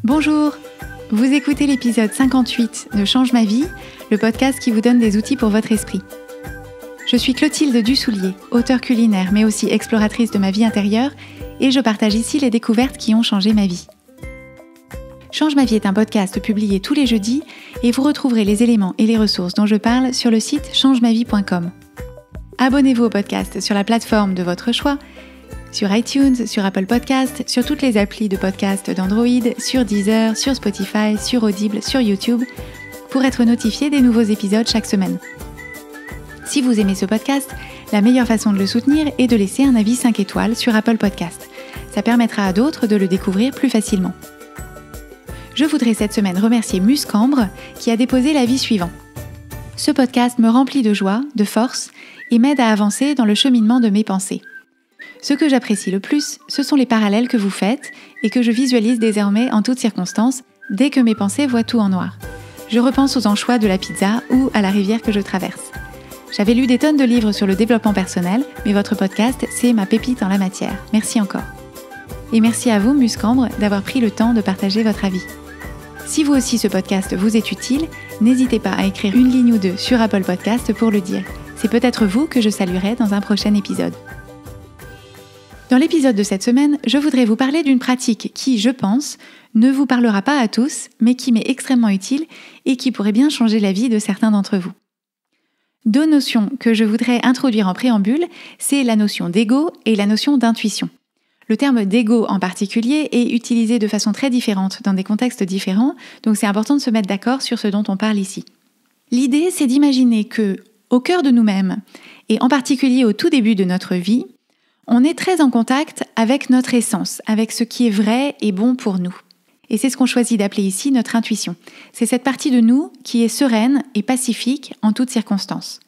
Bonjour, vous écoutez l'épisode 58 de Change ma vie, le podcast qui vous donne des outils pour votre esprit. Je suis Clotilde Dussoulier, auteure culinaire mais aussi exploratrice de ma vie intérieure et je partage ici les découvertes qui ont changé ma vie. Change ma vie est un podcast publié tous les jeudis et vous retrouverez les éléments et les ressources dont je parle sur le site changemavie.com. Abonnez-vous au podcast sur la plateforme de votre choix, sur iTunes, sur Apple Podcasts, sur toutes les applis de podcast d'Android, sur Deezer, sur Spotify, sur Audible, sur YouTube, pour être notifié des nouveaux épisodes chaque semaine. Si vous aimez ce podcast, la meilleure façon de le soutenir est de laisser un avis 5 étoiles sur Apple Podcasts. Ça permettra à d'autres de le découvrir plus facilement. Je voudrais cette semaine remercier Muscambre qui a déposé l'avis suivant. Ce podcast me remplit de joie, de force et m'aide à avancer dans le cheminement de mes pensées. Ce que j'apprécie le plus, ce sont les parallèles que vous faites et que je visualise désormais en toutes circonstances dès que mes pensées voient tout en noir. Je repense aux anchois de la pizza ou à la rivière que je traverse. J'avais lu des tonnes de livres sur le développement personnel, mais votre podcast, c'est ma pépite en la matière. Merci encore. Et merci à vous, Muscambre, d'avoir pris le temps de partager votre avis. Si vous aussi ce podcast vous est utile, n'hésitez pas à écrire une ligne ou deux sur Apple Podcasts pour le dire. C'est peut-être vous que je saluerai dans un prochain épisode. Dans l'épisode de cette semaine, je voudrais vous parler d'une pratique qui, je pense, ne vous parlera pas à tous, mais qui m'est extrêmement utile et qui pourrait bien changer la vie de certains d'entre vous. Deux notions que je voudrais introduire en préambule, c'est la notion d'ego et la notion d'intuition. Le terme d'ego en particulier est utilisé de façon très différente dans des contextes différents, donc c'est important de se mettre d'accord sur ce dont on parle ici. L'idée, c'est d'imaginer que, au cœur de nous-mêmes, et en particulier au tout début de notre vie, on est très en contact avec notre essence, avec ce qui est vrai et bon pour nous. Et c'est ce qu'on choisit d'appeler ici notre intuition. C'est cette partie de nous qui est sereine et pacifique en toutes circonstances.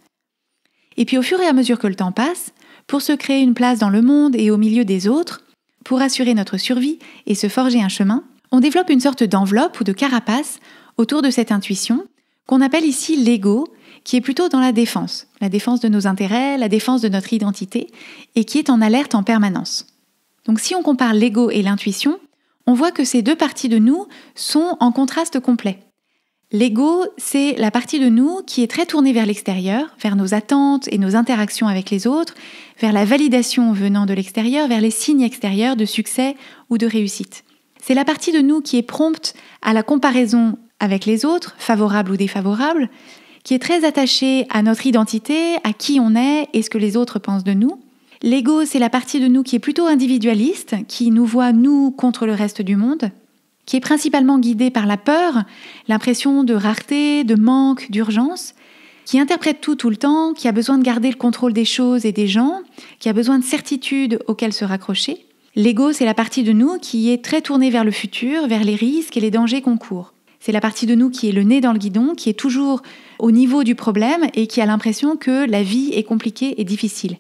Et puis au fur et à mesure que le temps passe, pour se créer une place dans le monde et au milieu des autres, pour assurer notre survie et se forger un chemin, on développe une sorte d'enveloppe ou de carapace autour de cette intuition qu'on appelle ici l'ego, qui est plutôt dans la défense de nos intérêts, la défense de notre identité, et qui est en alerte en permanence. Donc si on compare l'ego et l'intuition, on voit que ces deux parties de nous sont en contraste complet. L'ego, c'est la partie de nous qui est très tournée vers l'extérieur, vers nos attentes et nos interactions avec les autres, vers la validation venant de l'extérieur, vers les signes extérieurs de succès ou de réussite. C'est la partie de nous qui est prompte à la comparaison avec les autres, favorable ou défavorable, qui est très attachée à notre identité, à qui on est et ce que les autres pensent de nous. L'ego, c'est la partie de nous qui est plutôt individualiste, qui nous voit nous contre le reste du monde, qui est principalement guidée par la peur, l'impression de rareté, de manque, d'urgence, qui interprète tout le temps, qui a besoin de garder le contrôle des choses et des gens, qui a besoin de certitudes auxquelles se raccrocher. L'ego, c'est la partie de nous qui est très tournée vers le futur, vers les risques et les dangers qu'on court. C'est la partie de nous qui est le nez dans le guidon, qui est toujours au niveau du problème et qui a l'impression que la vie est compliquée et difficile.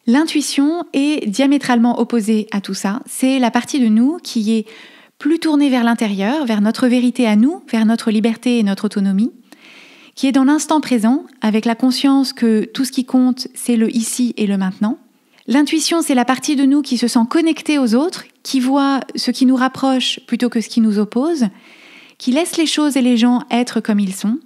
L'intuition est diamétralement opposée à tout ça. C'est la partie de nous qui est plus tournée vers l'intérieur, vers notre vérité à nous, vers notre liberté et notre autonomie, qui est dans l'instant présent, avec la conscience que tout ce qui compte, c'est le ici et le maintenant. L'intuition, c'est la partie de nous qui se sent connectée aux autres, qui voit ce qui nous rapproche plutôt que ce qui nous oppose, qui laisse les choses et les gens être comme ils sont.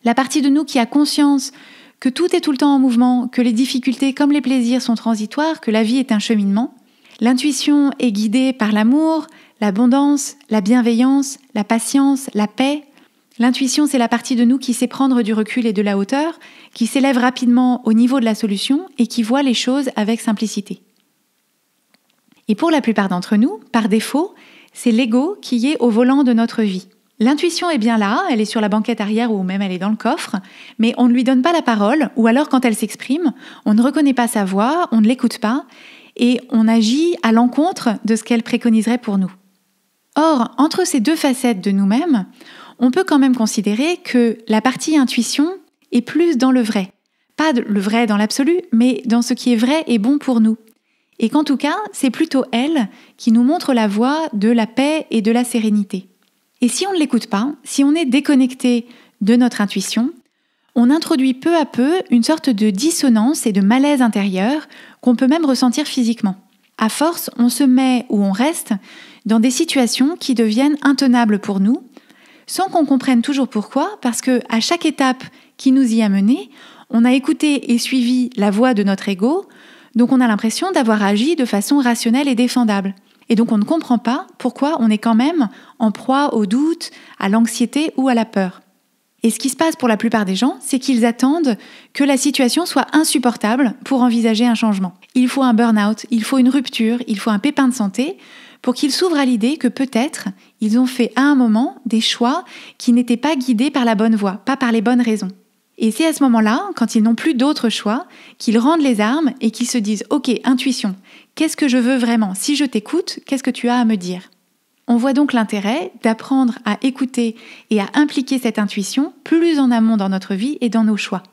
La partie de nous qui a conscience que tout est tout le temps en mouvement, que les difficultés comme les plaisirs sont transitoires, que la vie est un cheminement. L'intuition est guidée par l'amour, l'abondance, la bienveillance, la patience, la paix. L'intuition, c'est la partie de nous qui sait prendre du recul et de la hauteur, qui s'élève rapidement au niveau de la solution et qui voit les choses avec simplicité. Et pour la plupart d'entre nous, par défaut, c'est l'ego qui est au volant de notre vie. L'intuition est bien là, elle est sur la banquette arrière ou même elle est dans le coffre, mais on ne lui donne pas la parole, ou alors quand elle s'exprime, on ne reconnaît pas sa voix, on ne l'écoute pas, et on agit à l'encontre de ce qu'elle préconiserait pour nous. Or, entre ces deux facettes de nous-mêmes, on peut quand même considérer que la partie intuition est plus dans le vrai. Pas le vrai dans l'absolu, mais dans ce qui est vrai et bon pour nous. Et qu'en tout cas, c'est plutôt elle qui nous montre la voie de la paix et de la sérénité. Et si on ne l'écoute pas, si on est déconnecté de notre intuition, on introduit peu à peu une sorte de dissonance et de malaise intérieur qu'on peut même ressentir physiquement. À force, on se met ou on reste dans des situations qui deviennent intenables pour nous, sans qu'on comprenne toujours pourquoi, parce qu'à chaque étape qui nous y a menés, on a écouté et suivi la voix de notre ego, donc on a l'impression d'avoir agi de façon rationnelle et défendable. Et donc on ne comprend pas pourquoi on est quand même en proie au doute, à l'anxiété ou à la peur. Et ce qui se passe pour la plupart des gens, c'est qu'ils attendent que la situation soit insupportable pour envisager un changement. Il faut un burn-out, il faut une rupture, il faut un pépin de santé pour qu'ils s'ouvrent à l'idée que peut-être ils ont fait à un moment des choix qui n'étaient pas guidés par la bonne voie, pas par les bonnes raisons. Et c'est à ce moment-là, quand ils n'ont plus d'autre choix, qu'ils rendent les armes et qu'ils se disent « Ok, intuition, qu'est-ce que je veux vraiment ? Si je t'écoute, qu'est-ce que tu as à me dire ?» On voit donc l'intérêt d'apprendre à écouter et à impliquer cette intuition plus en amont dans notre vie et dans nos choix.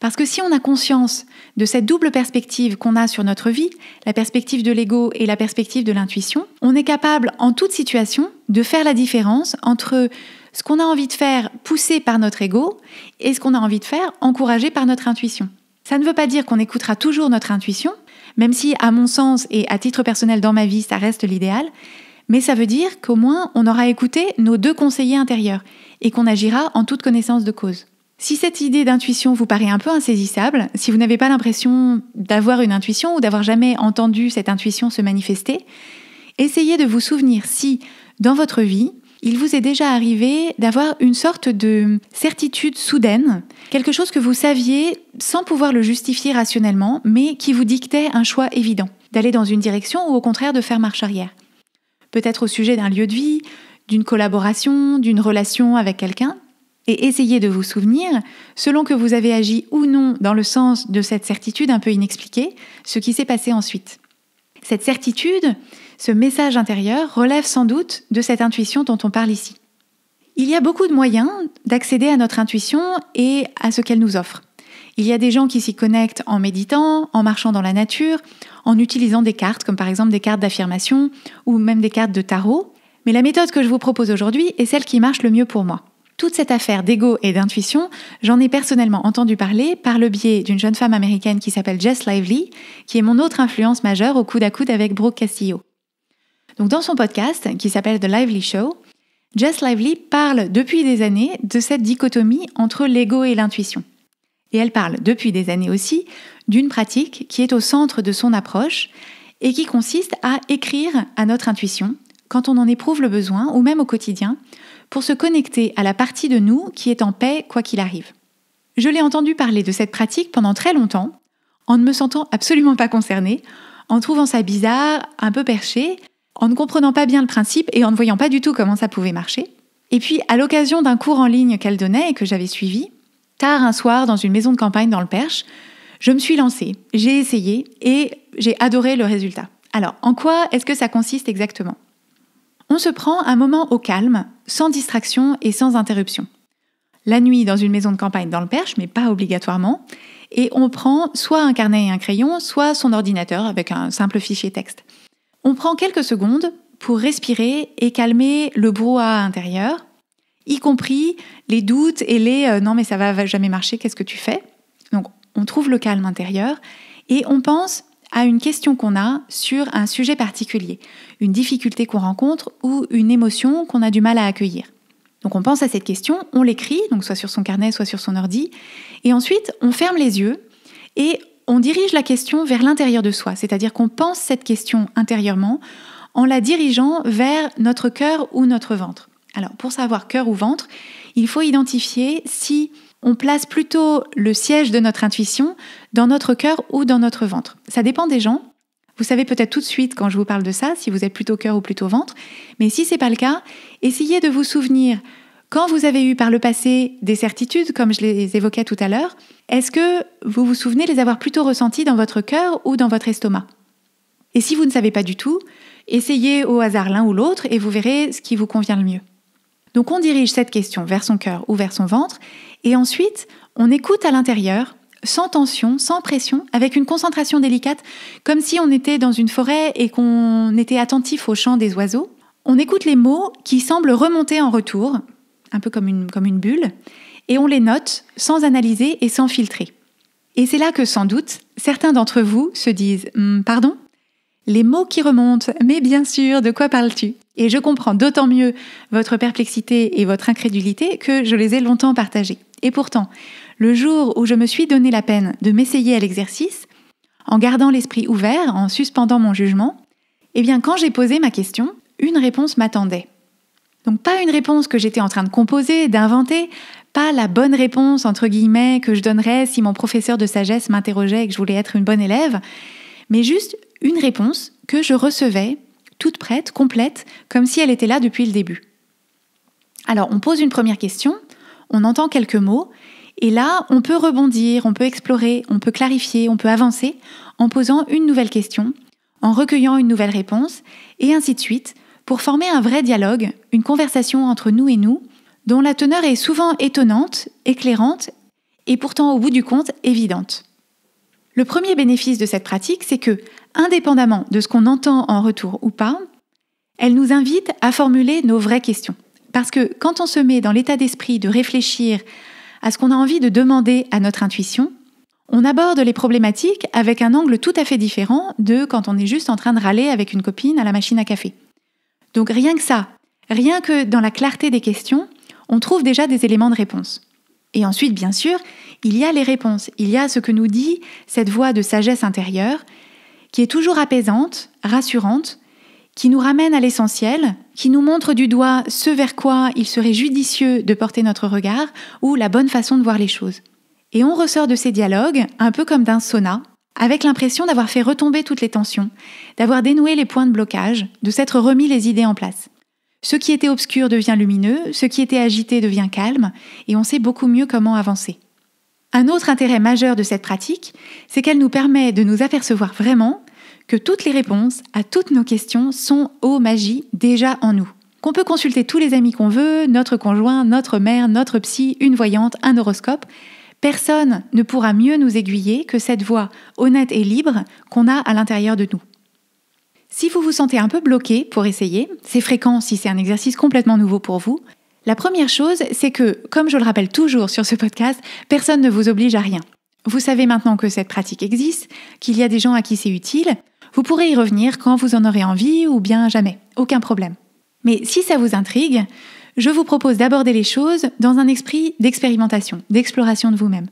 Parce que si on a conscience de cette double perspective qu'on a sur notre vie, la perspective de l'ego et la perspective de l'intuition, on est capable en toute situation de faire la différence entre ce qu'on a envie de faire poussé par notre ego et ce qu'on a envie de faire encouragé par notre intuition. Ça ne veut pas dire qu'on écoutera toujours notre intuition, même si à mon sens et à titre personnel dans ma vie, ça reste l'idéal, mais ça veut dire qu'au moins on aura écouté nos deux conseillers intérieurs et qu'on agira en toute connaissance de cause. Si cette idée d'intuition vous paraît un peu insaisissable, si vous n'avez pas l'impression d'avoir une intuition ou d'avoir jamais entendu cette intuition se manifester, essayez de vous souvenir si, dans votre vie, il vous est déjà arrivé d'avoir une sorte de certitude soudaine, quelque chose que vous saviez sans pouvoir le justifier rationnellement, mais qui vous dictait un choix évident, d'aller dans une direction ou au contraire de faire marche arrière. Peut-être au sujet d'un lieu de vie, d'une collaboration, d'une relation avec quelqu'un. Et essayez de vous souvenir, selon que vous avez agi ou non dans le sens de cette certitude un peu inexpliquée, ce qui s'est passé ensuite. Cette certitude, ce message intérieur, relève sans doute de cette intuition dont on parle ici. Il y a beaucoup de moyens d'accéder à notre intuition et à ce qu'elle nous offre. Il y a des gens qui s'y connectent en méditant, en marchant dans la nature, en utilisant des cartes, comme par exemple des cartes d'affirmation ou même des cartes de tarot. Mais la méthode que je vous propose aujourd'hui est celle qui marche le mieux pour moi. Toute cette affaire d'ego et d'intuition, j'en ai personnellement entendu parler par le biais d'une jeune femme américaine qui s'appelle Jess Lively, qui est mon autre influence majeure au coude à coude avec Brooke Castillo. Donc dans son podcast, qui s'appelle The Lively Show, Jess Lively parle depuis des années de cette dichotomie entre l'ego et l'intuition. Et elle parle depuis des années aussi d'une pratique qui est au centre de son approche et qui consiste à écrire à notre intuition quand on en éprouve le besoin ou même au quotidien pour se connecter à la partie de nous qui est en paix quoi qu'il arrive. Je l'ai entendu parler de cette pratique pendant très longtemps en ne me sentant absolument pas concernée, en trouvant ça bizarre, un peu perché, en ne comprenant pas bien le principe et en ne voyant pas du tout comment ça pouvait marcher. Et puis, à l'occasion d'un cours en ligne qu'elle donnait et que j'avais suivi, tard un soir dans une maison de campagne dans le Perche, je me suis lancée, j'ai essayé et j'ai adoré le résultat. Alors, en quoi est-ce que ça consiste exactement ? On se prend un moment au calme, sans distraction et sans interruption. La nuit dans une maison de campagne dans le Perche, mais pas obligatoirement, et on prend soit un carnet et un crayon, soit son ordinateur avec un simple fichier texte. On prend quelques secondes pour respirer et calmer le brouhaha intérieur, y compris les doutes et les « non mais ça va jamais marcher, qu'est-ce que tu fais ?» Donc on trouve le calme intérieur et on pense à une question qu'on a sur un sujet particulier, une difficulté qu'on rencontre ou une émotion qu'on a du mal à accueillir. Donc on pense à cette question, on l'écrit, donc soit sur son carnet, soit sur son ordi, et ensuite on ferme les yeux et on dirige la question vers l'intérieur de soi, c'est-à-dire qu'on pense cette question intérieurement en la dirigeant vers notre cœur ou notre ventre. Alors pour savoir cœur ou ventre, il faut identifier si on place plutôt le siège de notre intuition dans notre cœur ou dans notre ventre. Ça dépend des gens. Vous savez peut-être tout de suite quand je vous parle de ça, si vous êtes plutôt cœur ou plutôt ventre. Mais si ce n'est pas le cas, essayez de vous souvenir quand vous avez eu par le passé des certitudes, comme je les évoquais tout à l'heure. Est-ce que vous vous souvenez les avoir plutôt ressenties dans votre cœur ou dans votre estomac ? Et si vous ne savez pas du tout, essayez au hasard l'un ou l'autre et vous verrez ce qui vous convient le mieux. Donc on dirige cette question vers son cœur ou vers son ventre et ensuite on écoute à l'intérieur, sans tension, sans pression, avec une concentration délicate, comme si on était dans une forêt et qu'on était attentif au chant des oiseaux. On écoute les mots qui semblent remonter en retour, un peu comme une bulle, et on les note sans analyser et sans filtrer. Et c'est là que sans doute, certains d'entre vous se disent « Pardon ? Les mots qui remontent, mais bien sûr, de quoi parles-tu ? Et je comprends d'autant mieux votre perplexité et votre incrédulité que je les ai longtemps partagées. Et pourtant, le jour où je me suis donné la peine de m'essayer à l'exercice, en gardant l'esprit ouvert, en suspendant mon jugement, eh bien quand j'ai posé ma question, une réponse m'attendait. Donc pas une réponse que j'étais en train de composer, d'inventer, pas la bonne réponse entre guillemets que je donnerais si mon professeur de sagesse m'interrogeait et que je voulais être une bonne élève, mais juste une réponse que je recevais, toute prête, complète, comme si elle était là depuis le début. Alors on pose une première question, on entend quelques mots, et là on peut rebondir, on peut explorer, on peut clarifier, on peut avancer en posant une nouvelle question, en recueillant une nouvelle réponse, et ainsi de suite, pour former un vrai dialogue, une conversation entre nous et nous, dont la teneur est souvent étonnante, éclairante, et pourtant au bout du compte évidente. Le premier bénéfice de cette pratique, c'est que, indépendamment de ce qu'on entend en retour ou pas, elle nous invite à formuler nos vraies questions. Parce que quand on se met dans l'état d'esprit de réfléchir à ce qu'on a envie de demander à notre intuition, on aborde les problématiques avec un angle tout à fait différent de quand on est juste en train de râler avec une copine à la machine à café. Donc rien que ça, rien que dans la clarté des questions, on trouve déjà des éléments de réponse. Et ensuite, bien sûr, il y a les réponses, il y a ce que nous dit cette voix de sagesse intérieure, qui est toujours apaisante, rassurante, qui nous ramène à l'essentiel, qui nous montre du doigt ce vers quoi il serait judicieux de porter notre regard ou la bonne façon de voir les choses. Et on ressort de ces dialogues un peu comme d'un sauna, avec l'impression d'avoir fait retomber toutes les tensions, d'avoir dénoué les points de blocage, de s'être remis les idées en place. Ce qui était obscur devient lumineux, ce qui était agité devient calme, et on sait beaucoup mieux comment avancer. Un autre intérêt majeur de cette pratique, c'est qu'elle nous permet de nous apercevoir vraiment que toutes les réponses à toutes nos questions sont, ô magie, déjà en nous. Qu'on peut consulter tous les amis qu'on veut, notre conjoint, notre mère, notre psy, une voyante, un horoscope. Personne ne pourra mieux nous aiguiller que cette voix honnête et libre qu'on a à l'intérieur de nous. Si vous vous sentez un peu bloqué pour essayer, c'est fréquent si c'est un exercice complètement nouveau pour vous, la première chose, c'est que, comme je le rappelle toujours sur ce podcast, personne ne vous oblige à rien. Vous savez maintenant que cette pratique existe, qu'il y a des gens à qui c'est utile, vous pourrez y revenir quand vous en aurez envie ou bien jamais, aucun problème. Mais si ça vous intrigue, je vous propose d'aborder les choses dans un esprit d'expérimentation, d'exploration de vous-même.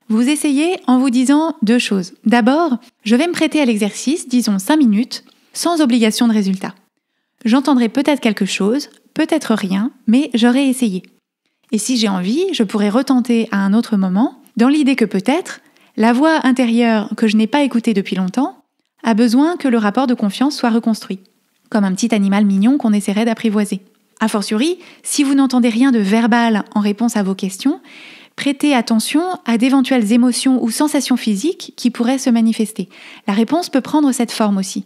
Vous essayez en vous disant 2 choses. D'abord, je vais me prêter à l'exercice, disons 5 minutes, sans obligation de résultat. J'entendrai peut-être quelque chose, peut-être rien, mais j'aurai essayé. Et si j'ai envie, je pourrai retenter à un autre moment, dans l'idée que peut-être, la voix intérieure que je n'ai pas écoutée depuis longtemps a besoin que le rapport de confiance soit reconstruit, comme un petit animal mignon qu'on essaierait d'apprivoiser. A fortiori, si vous n'entendez rien de verbal en réponse à vos questions, prêtez attention à d'éventuelles émotions ou sensations physiques qui pourraient se manifester. La réponse peut prendre cette forme aussi.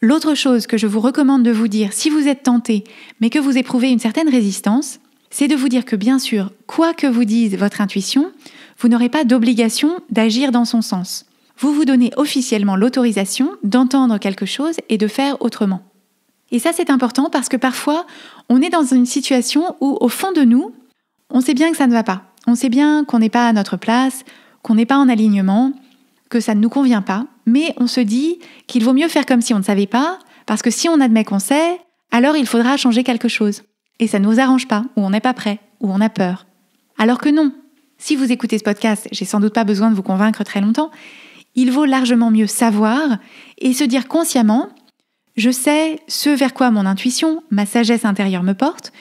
L'autre chose que je vous recommande de vous dire si vous êtes tenté, mais que vous éprouvez une certaine résistance, c'est de vous dire que bien sûr, quoi que vous dise votre intuition, vous n'aurez pas d'obligation d'agir dans son sens. Vous vous donnez officiellement l'autorisation d'entendre quelque chose et de faire autrement. Et ça, c'est important parce que parfois, on est dans une situation où, au fond de nous, on sait bien que ça ne va pas. On sait bien qu'on n'est pas à notre place, qu'on n'est pas en alignement, que ça ne nous convient pas, mais on se dit qu'il vaut mieux faire comme si on ne savait pas, parce que si on admet qu'on sait, alors il faudra changer quelque chose. Et ça ne nous arrange pas, ou on n'est pas prêt, ou on a peur. Alors que non, si vous écoutez ce podcast, j'ai sans doute pas besoin de vous convaincre très longtemps, il vaut largement mieux savoir et se dire consciemment « Je sais ce vers quoi mon intuition, ma sagesse intérieure me porte,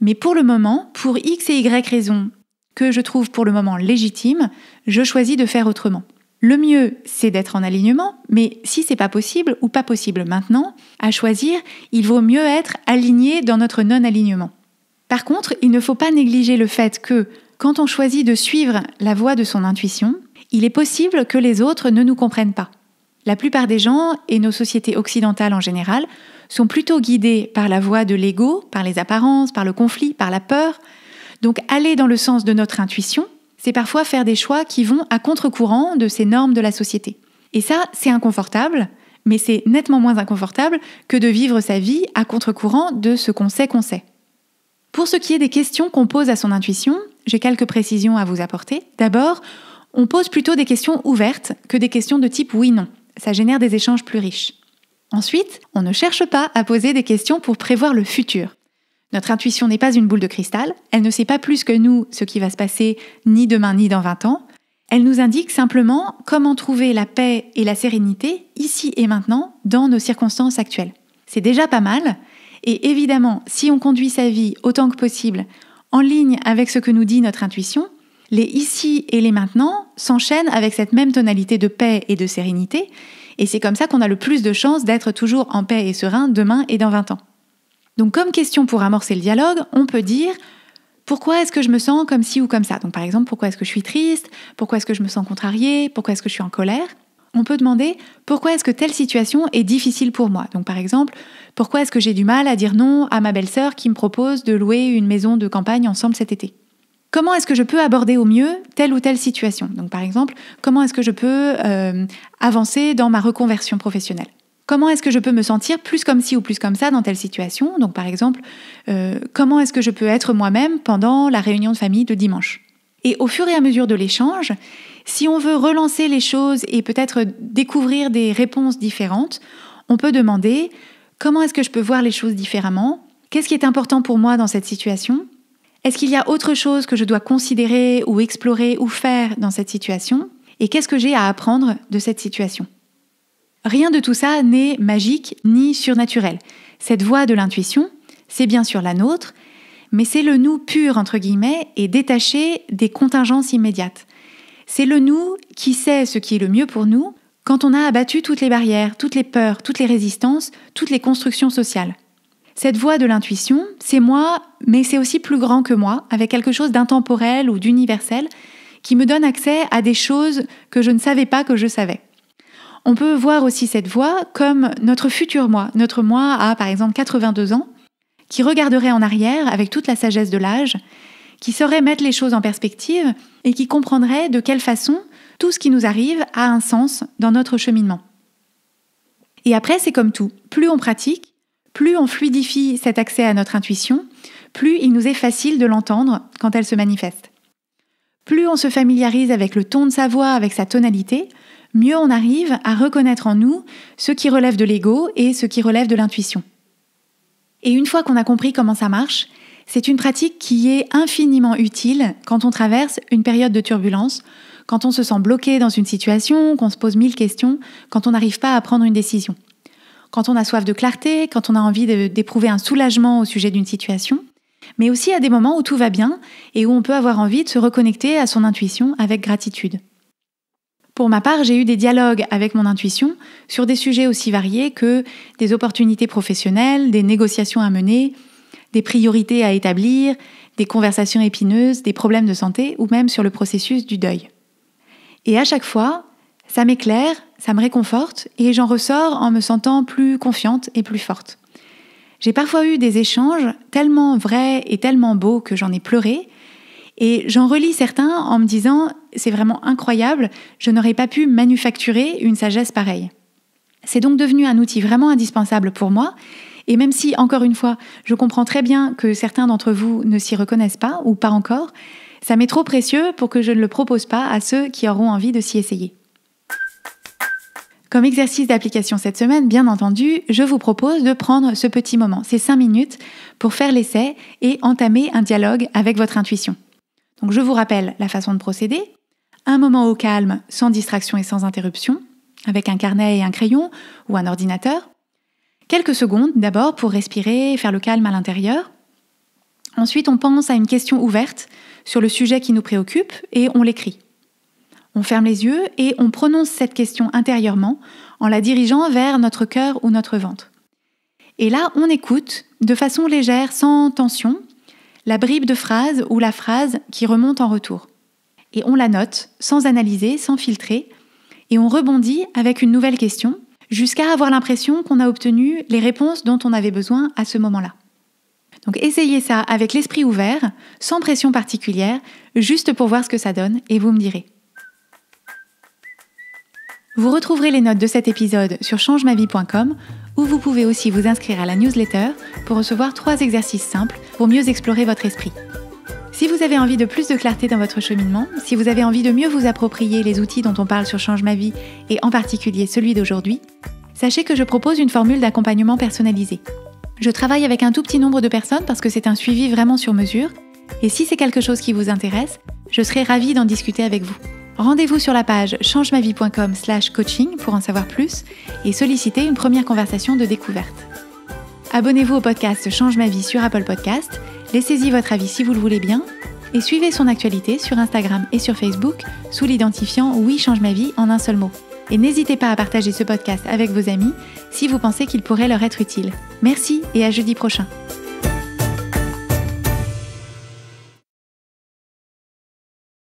mais pour le moment, pour X et Y raisons que je trouve pour le moment légitimes, je choisis de faire autrement. » Le mieux, c'est d'être en alignement, mais si c'est pas possible ou pas possible maintenant, à choisir, il vaut mieux être aligné dans notre non-alignement. Par contre, il ne faut pas négliger le fait que, quand on choisit de suivre la voie de son intuition, il est possible que les autres ne nous comprennent pas. La plupart des gens, et nos sociétés occidentales en général, sont plutôt guidés par la voie de l'ego, par les apparences, par le conflit, par la peur. Donc aller dans le sens de notre intuition, c'est parfois faire des choix qui vont à contre-courant de ces normes de la société. Et ça, c'est inconfortable, mais c'est nettement moins inconfortable que de vivre sa vie à contre-courant de ce qu'on sait qu'on sait. Pour ce qui est des questions qu'on pose à son intuition, j'ai quelques précisions à vous apporter. D'abord, on pose plutôt des questions ouvertes que des questions de type oui-non. Ça génère des échanges plus riches. Ensuite, on ne cherche pas à poser des questions pour prévoir le futur. Notre intuition n'est pas une boule de cristal, elle ne sait pas plus que nous ce qui va se passer ni demain ni dans 20 ans. Elle nous indique simplement comment trouver la paix et la sérénité ici et maintenant dans nos circonstances actuelles. C'est déjà pas mal, et évidemment, si on conduit sa vie autant que possible en ligne avec ce que nous dit notre intuition, les ici et les maintenant s'enchaînent avec cette même tonalité de paix et de sérénité, et c'est comme ça qu'on a le plus de chances d'être toujours en paix et serein demain et dans 20 ans. Donc comme question pour amorcer le dialogue, on peut dire « Pourquoi est-ce que je me sens comme ci ou comme ça ?» Donc par exemple, pourquoi est-ce que je suis triste ? Pourquoi est-ce que je me sens contrariée ? Pourquoi est-ce que je suis en colère ? On peut demander « Pourquoi est-ce que telle situation est difficile pour moi ?» Donc par exemple, pourquoi est-ce que j'ai du mal à dire non à ma belle-sœur qui me propose de louer une maison de campagne ensemble cet été ? Comment est-ce que je peux aborder au mieux telle ou telle situation ? Donc par exemple, comment est-ce que je peux avancer dans ma reconversion professionnelle ? Comment est-ce que je peux me sentir plus comme ci ou plus comme ça dans telle situation ? Donc par exemple, comment est-ce que je peux être moi-même pendant la réunion de famille de dimanche ? Et au fur et à mesure de l'échange, si on veut relancer les choses et peut-être découvrir des réponses différentes, on peut demander comment est-ce que je peux voir les choses différemment ? Qu'est-ce qui est important pour moi dans cette situation ? Est-ce qu'il y a autre chose que je dois considérer ou explorer ou faire dans cette situation ? Et qu'est-ce que j'ai à apprendre de cette situation ? Rien de tout ça n'est magique ni surnaturel. Cette voie de l'intuition, c'est bien sûr la nôtre, mais c'est le nous pur, entre guillemets, et détaché des contingences immédiates. C'est le nous qui sait ce qui est le mieux pour nous quand on a abattu toutes les barrières, toutes les peurs, toutes les résistances, toutes les constructions sociales. Cette voie de l'intuition, c'est moi, mais c'est aussi plus grand que moi, avec quelque chose d'intemporel ou d'universel, qui me donne accès à des choses que je ne savais pas que je savais. On peut voir aussi cette voie comme notre futur moi, notre moi à par exemple 82 ans, qui regarderait en arrière avec toute la sagesse de l'âge, qui saurait mettre les choses en perspective et qui comprendrait de quelle façon tout ce qui nous arrive a un sens dans notre cheminement. Et après, c'est comme tout, plus on pratique, plus on fluidifie cet accès à notre intuition, plus il nous est facile de l'entendre quand elle se manifeste. Plus on se familiarise avec le ton de sa voix, avec sa tonalité, mieux on arrive à reconnaître en nous ce qui relève de l'ego et ce qui relève de l'intuition. Et une fois qu'on a compris comment ça marche, c'est une pratique qui est infiniment utile quand on traverse une période de turbulence, quand on se sent bloqué dans une situation, qu'on se pose 1000 questions, quand on n'arrive pas à prendre une décision. Quand on a soif de clarté, quand on a envie d'éprouver un soulagement au sujet d'une situation, mais aussi à des moments où tout va bien et où on peut avoir envie de se reconnecter à son intuition avec gratitude. Pour ma part, j'ai eu des dialogues avec mon intuition sur des sujets aussi variés que des opportunités professionnelles, des négociations à mener, des priorités à établir, des conversations épineuses, des problèmes de santé ou même sur le processus du deuil. Et à chaque fois, ça m'éclaire, ça me réconforte et j'en ressors en me sentant plus confiante et plus forte. J'ai parfois eu des échanges tellement vrais et tellement beaux que j'en ai pleuré et j'en relis certains en me disant « c'est vraiment incroyable, je n'aurais pas pu manufacturer une sagesse pareille ». C'est donc devenu un outil vraiment indispensable pour moi et même si, encore une fois, je comprends très bien que certains d'entre vous ne s'y reconnaissent pas ou pas encore, ça m'est trop précieux pour que je ne le propose pas à ceux qui auront envie de s'y essayer. Comme exercice d'application cette semaine, bien entendu, je vous propose de prendre ce petit moment, ces 5 minutes, pour faire l'essai et entamer un dialogue avec votre intuition. Donc je vous rappelle la façon de procéder. Un moment au calme, sans distraction et sans interruption, avec un carnet et un crayon ou un ordinateur. Quelques secondes d'abord pour respirer, faire le calme à l'intérieur. Ensuite, on pense à une question ouverte sur le sujet qui nous préoccupe et on l'écrit. On ferme les yeux et on prononce cette question intérieurement en la dirigeant vers notre cœur ou notre ventre. Et là, on écoute, de façon légère, sans tension, la bribe de phrase ou la phrase qui remonte en retour. Et on la note, sans analyser, sans filtrer, et on rebondit avec une nouvelle question, jusqu'à avoir l'impression qu'on a obtenu les réponses dont on avait besoin à ce moment-là. Donc essayez ça avec l'esprit ouvert, sans pression particulière, juste pour voir ce que ça donne, et vous me direz. Vous retrouverez les notes de cet épisode sur changemavie.com où vous pouvez aussi vous inscrire à la newsletter pour recevoir 3 exercices simples pour mieux explorer votre esprit. Si vous avez envie de plus de clarté dans votre cheminement, si vous avez envie de mieux vous approprier les outils dont on parle sur Change ma vie et en particulier celui d'aujourd'hui, Sachez que je propose une formule d'accompagnement personnalisée. Je travaille avec un tout petit nombre de personnes parce que c'est un suivi vraiment sur mesure. Et si c'est quelque chose qui vous intéresse, je serai ravie d'en discuter avec vous. Rendez-vous sur la page changemavie.com/coaching pour en savoir plus et solliciter une première conversation de découverte. Abonnez-vous au podcast Change ma vie sur Apple Podcast, laissez-y votre avis si vous le voulez bien et suivez son actualité sur Instagram et sur Facebook sous l'identifiant Oui Change ma vie en un seul mot. Et n'hésitez pas à partager ce podcast avec vos amis si vous pensez qu'il pourrait leur être utile. Merci et à jeudi prochain.